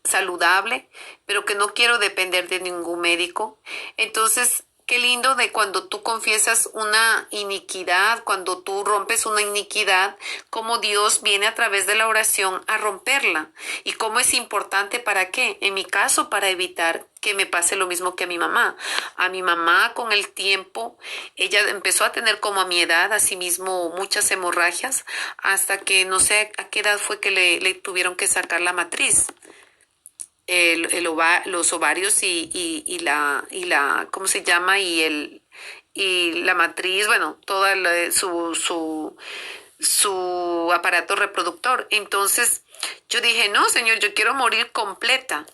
saludable, pero que no quiero depender de ningún médico. Entonces, qué lindo de cuando tú confiesas una iniquidad, cuando tú rompes una iniquidad, cómo Dios viene a través de la oración a romperla. Y cómo es importante para qué. En mi caso, para evitar que me pase lo mismo que a mi mamá. A mi mamá con el tiempo, ella empezó a tener como a mi edad, asimismo, muchas hemorragias, hasta que no sé a qué edad fue que le tuvieron que sacar la matriz. Los ovarios y la, ¿cómo se llama? Y la matriz, bueno, toda su aparato reproductor. Entonces yo dije, no, Señor, yo quiero morir completa,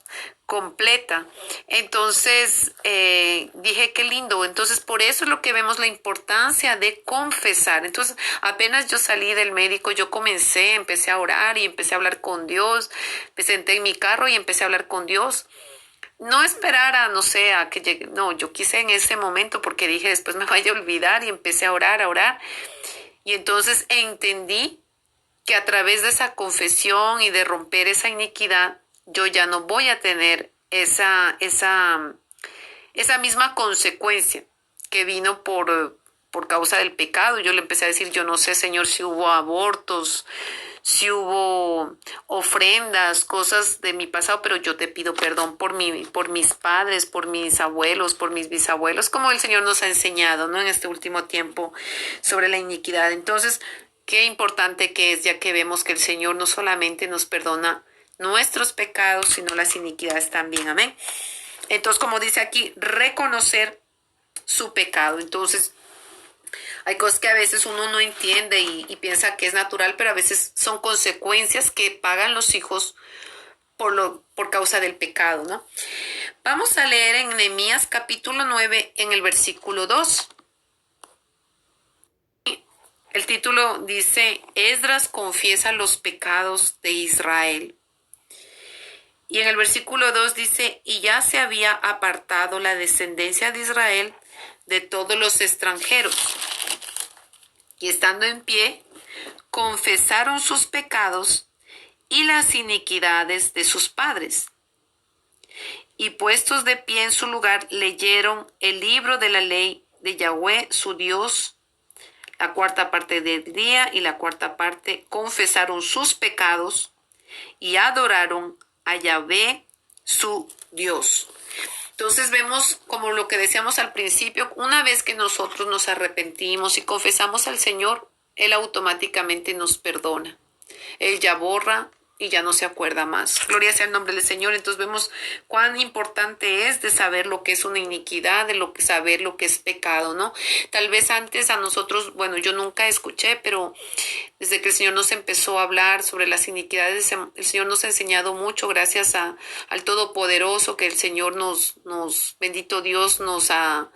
completa. Entonces dije, qué lindo. Entonces por eso es lo que vemos la importancia de confesar. Entonces apenas yo salí del médico, yo empecé a orar y empecé a hablar con Dios. Me senté en mi carro y empecé a hablar con Dios. No esperar a, no sé, a que llegue. No, yo quise en ese momento porque dije, después me vaya a olvidar y empecé a orar, a orar. Y entonces entendí que a través de esa confesión y de romper esa iniquidad, yo ya no voy a tener esa misma consecuencia que vino por causa del pecado. Yo le empecé a decir, yo no sé, Señor, si hubo abortos, si hubo ofrendas, cosas de mi pasado, pero yo te pido perdón por mis padres, por mis abuelos, por mis bisabuelos, como el Señor nos ha enseñado, ¿no? En este último tiempo sobre la iniquidad. Entonces, qué importante que es, ya que vemos que el Señor no solamente nos perdona nuestros pecados, sino las iniquidades también. Amén. Entonces, como dice aquí, reconocer su pecado. Entonces, hay cosas que a veces uno no entiende y piensa que es natural, pero a veces son consecuencias que pagan los hijos por causa del pecado, ¿no? Vamos a leer en Nehemías capítulo 9 en el versículo 2. El título dice, Esdras confiesa los pecados de Israel. Y en el versículo 2 dice, y ya se había apartado la descendencia de Israel de todos los extranjeros. Y estando en pie, confesaron sus pecados y las iniquidades de sus padres. Y puestos de pie en su lugar, leyeron el libro de la ley de Yahweh, su Dios. La cuarta parte del día y la cuarta parte confesaron sus pecados y adoraron a Yahvé, su Dios. Entonces vemos como lo que decíamos al principio, una vez que nosotros nos arrepentimos y confesamos al Señor, Él automáticamente nos perdona. Él ya borra y ya no se acuerda más. Gloria sea el nombre del Señor. Entonces vemos cuán importante es de saber lo que es una iniquidad, saber lo que es pecado, ¿no? Tal vez antes a nosotros, bueno, yo nunca escuché, pero desde que el Señor nos empezó a hablar sobre las iniquidades, el Señor nos ha enseñado mucho gracias al Todopoderoso, que el Señor bendito Dios, nos ha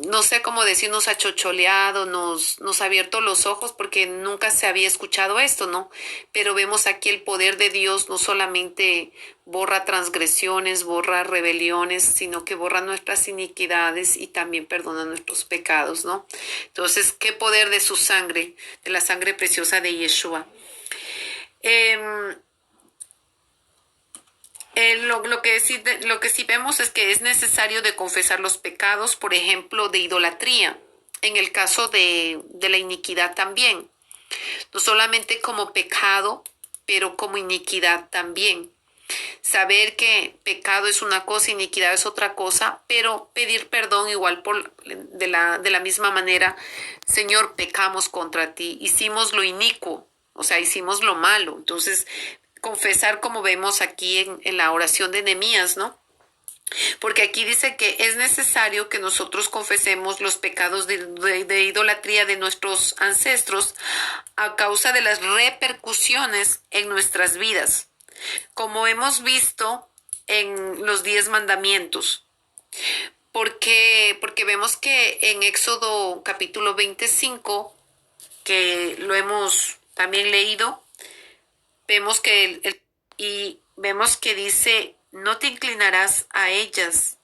no sé cómo decir, nos ha chocholeado, nos ha abierto los ojos porque nunca se había escuchado esto, ¿no? Pero vemos aquí el poder de Dios no solamente borra transgresiones, borra rebeliones, sino que borra nuestras iniquidades y también perdona nuestros pecados, ¿no? Entonces, qué poder de su sangre, de la sangre preciosa de Yeshua. Lo que sí vemos es que es necesario de confesar los pecados, por ejemplo, de idolatría, en el caso de la iniquidad también, no solamente como pecado, pero como iniquidad también. Saber que pecado es una cosa, iniquidad es otra cosa, pero pedir perdón igual de la misma manera. Señor, pecamos contra ti, hicimos lo inicuo, o sea, hicimos lo malo. Entonces, confesar como vemos aquí en la oración de Nehemías, ¿no? Porque aquí dice que es necesario que nosotros confesemos los pecados de idolatría de nuestros ancestros a causa de las repercusiones en nuestras vidas, como hemos visto en los 10 mandamientos. Porque vemos que en Éxodo capítulo 25, que lo hemos también leído, vemos que y vemos que dice, no te inclinarás a ellas,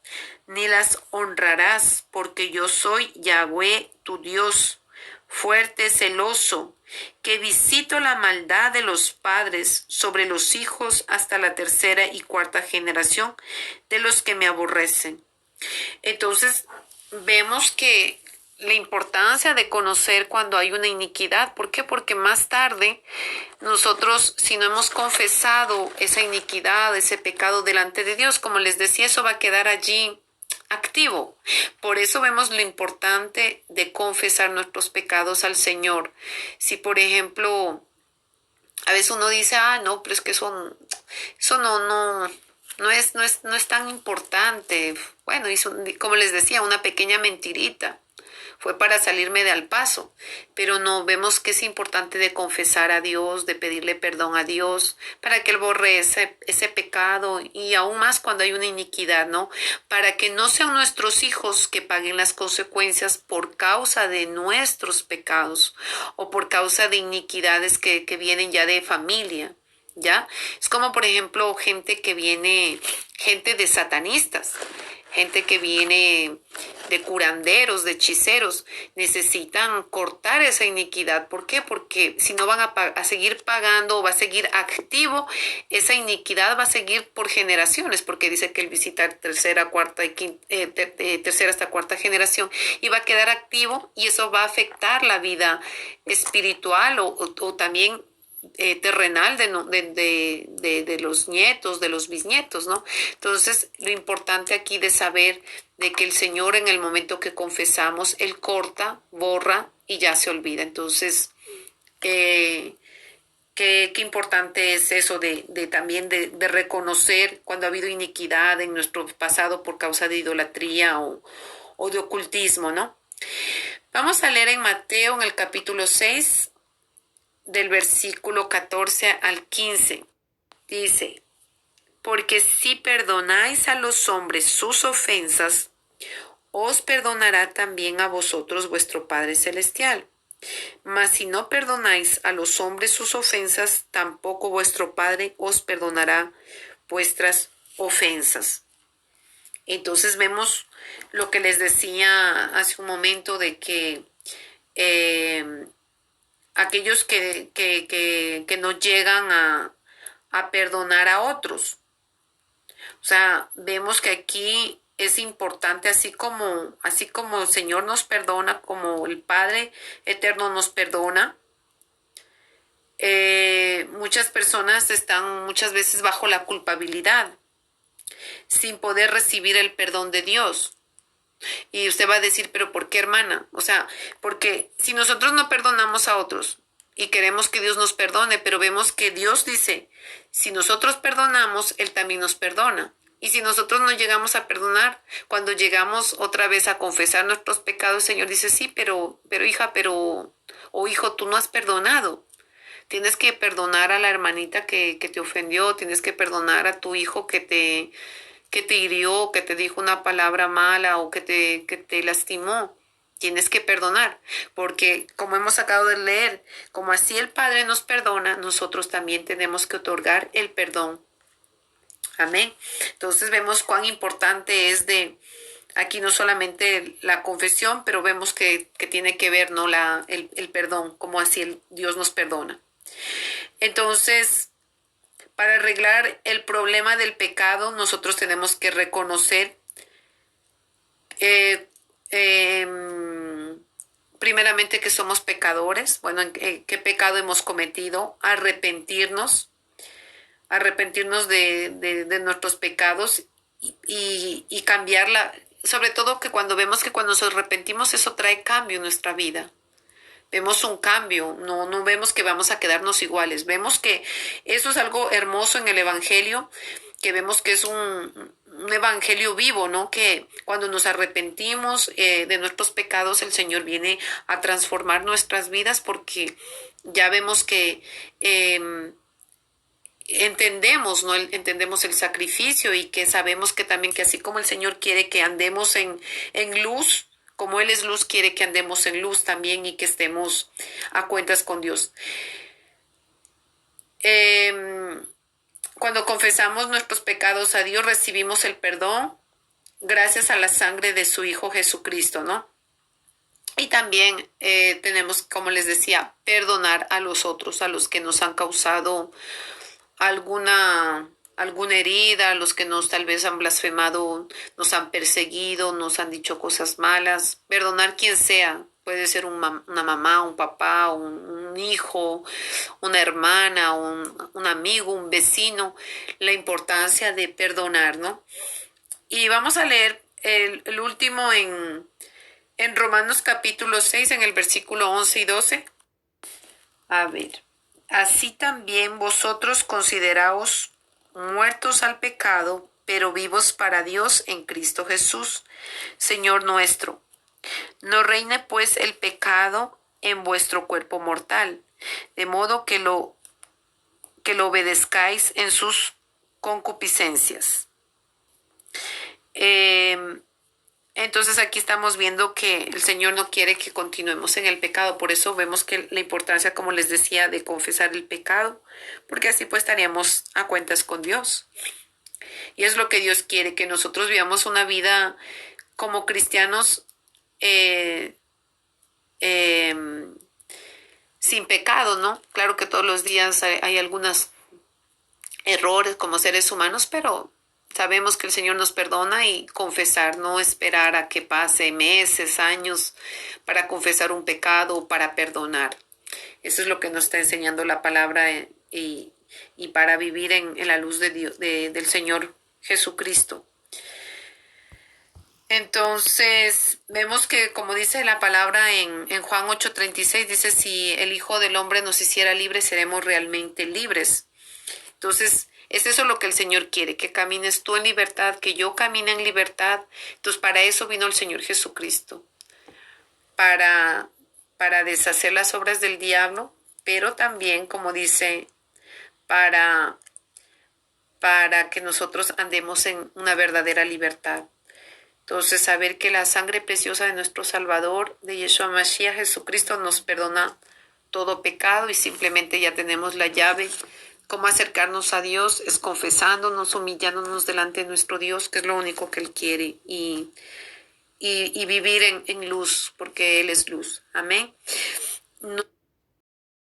ni las honrarás, porque yo soy Yahweh, tu Dios, fuerte, celoso, que visito la maldad de los padres sobre los hijos hasta la tercera y cuarta generación de los que me aborrecen. Entonces, vemos que la importancia de conocer cuando hay una iniquidad. ¿Por qué? Porque más tarde nosotros, si no hemos confesado esa iniquidad, ese pecado delante de Dios, como les decía, eso va a quedar allí activo. Por eso vemos lo importante de confesar nuestros pecados al Señor. Si, por ejemplo, a veces uno dice, no, pero es que eso no es tan importante. Bueno, hizo, como les decía, una pequeña mentirita. Fue para salirme de al paso, pero no vemos que es importante de confesar a Dios, de pedirle perdón a Dios, para que Él borre ese pecado y aún más cuando hay una iniquidad, ¿no? Para que no sean nuestros hijos que paguen las consecuencias por causa de nuestros pecados o por causa de iniquidades que vienen ya de familia. ¿Ya? Es como, por ejemplo, gente de satanistas, gente que viene de curanderos, de hechiceros, necesitan cortar esa iniquidad. ¿Por qué? Porque si no van a seguir pagando o va a seguir activo, esa iniquidad va a seguir por generaciones, porque dice que él visita tercera, cuarta y tercera hasta cuarta generación y va a quedar activo y eso va a afectar la vida espiritual o también terrenal de los nietos, de los bisnietos, ¿no? Entonces, lo importante aquí de saber de que el Señor en el momento que confesamos, Él corta, borra y ya se olvida. Entonces, qué importante es eso también de reconocer cuando ha habido iniquidad en nuestro pasado por causa de idolatría o de ocultismo, ¿no? Vamos a leer en Mateo en el capítulo 6, del versículo 14 al 15. Dice, porque si perdonáis a los hombres sus ofensas, os perdonará también a vosotros vuestro Padre Celestial. Mas si no perdonáis a los hombres sus ofensas, tampoco vuestro Padre os perdonará vuestras ofensas. Entonces vemos lo que les decía hace un momento de que aquellos que no llegan a perdonar a otros. O sea, vemos que aquí es importante, así como el Señor nos perdona, como el Padre Eterno nos perdona, muchas personas están muchas veces bajo la culpabilidad, sin poder recibir el perdón de Dios. Y usted va a decir, pero ¿por qué, hermana? O sea, porque si nosotros no perdonamos a otros y queremos que Dios nos perdone, pero vemos que Dios dice, si nosotros perdonamos, Él también nos perdona. Y si nosotros no llegamos a perdonar, cuando llegamos otra vez a confesar nuestros pecados, el Señor dice, sí, pero hija, o hijo, tú no has perdonado. Tienes que perdonar a la hermanita que te ofendió, tienes que perdonar a tu hijo que que te hirió, que te dijo una palabra mala o que te lastimó. Tienes que perdonar, porque como hemos acabado de leer, como así el Padre nos perdona, nosotros también tenemos que otorgar el perdón. Amén. Entonces vemos cuán importante es de aquí no solamente la confesión, pero vemos que tiene que ver, ¿no? El perdón, como así Dios nos perdona. Entonces, para arreglar el problema del pecado, nosotros tenemos que reconocer eh, primeramente que somos pecadores, bueno, qué pecado hemos cometido, arrepentirnos de nuestros pecados y cambiarla. Sobre todo que cuando vemos que cuando nos arrepentimos eso trae cambio en nuestra vida. Vemos un cambio, no vemos que vamos a quedarnos iguales. Vemos que eso es algo hermoso en el Evangelio, que vemos que es un evangelio vivo, ¿no? Que cuando nos arrepentimos de nuestros pecados, el Señor viene a transformar nuestras vidas porque ya vemos que entendemos, ¿no? Entendemos el sacrificio y que sabemos que también que así como el Señor quiere que andemos en luz, como Él es luz, quiere que andemos en luz también y que estemos a cuentas con Dios. Cuando confesamos nuestros pecados a Dios, recibimos el perdón gracias a la sangre de su Hijo Jesucristo, ¿no? Y también tenemos, como les decía, perdonar a los otros, a los que nos han causado alguna herida, los que nos tal vez han blasfemado, nos han perseguido, nos han dicho cosas malas, perdonar quien sea, puede ser una mamá, un papá, un hijo, una hermana, un amigo, un vecino, la importancia de perdonar, ¿no? Y vamos a leer el último en Romanos capítulo 6, en el versículo 11 y 12. A ver. Así también vosotros consideraos muertos al pecado, pero vivos para Dios en Cristo Jesús, Señor nuestro. No reine pues el pecado en vuestro cuerpo mortal, de modo que lo obedezcáis en sus concupiscencias. Entonces aquí estamos viendo que el Señor no quiere que continuemos en el pecado. Por eso vemos que la importancia, como les decía, de confesar el pecado, porque así pues estaríamos a cuentas con Dios. Y es lo que Dios quiere, que nosotros vivamos una vida como cristianos sin pecado, ¿no? Claro que todos los días hay algunos errores como seres humanos, pero sabemos que el Señor nos perdona y confesar, no esperar a que pase meses, años para confesar un pecado o para perdonar. Eso es lo que nos está enseñando la palabra y para vivir en la luz de Dios, del Señor Jesucristo. Entonces, vemos que como dice la palabra en Juan 8:36, dice, si el Hijo del Hombre nos hiciera libres, seremos realmente libres. Entonces, es eso lo que el Señor quiere, que camines tú en libertad, que yo camine en libertad. Entonces, para eso vino el Señor Jesucristo, para deshacer las obras del diablo, pero también, como dice, para que nosotros andemos en una verdadera libertad. Entonces, saber que la sangre preciosa de nuestro Salvador, de Yeshua Mashiach, Jesucristo, nos perdona todo pecado y simplemente ya tenemos la llave. Cómo acercarnos a Dios es confesándonos, humillándonos delante de nuestro Dios, que es lo único que Él quiere, y vivir en luz, porque Él es luz. Amén. No.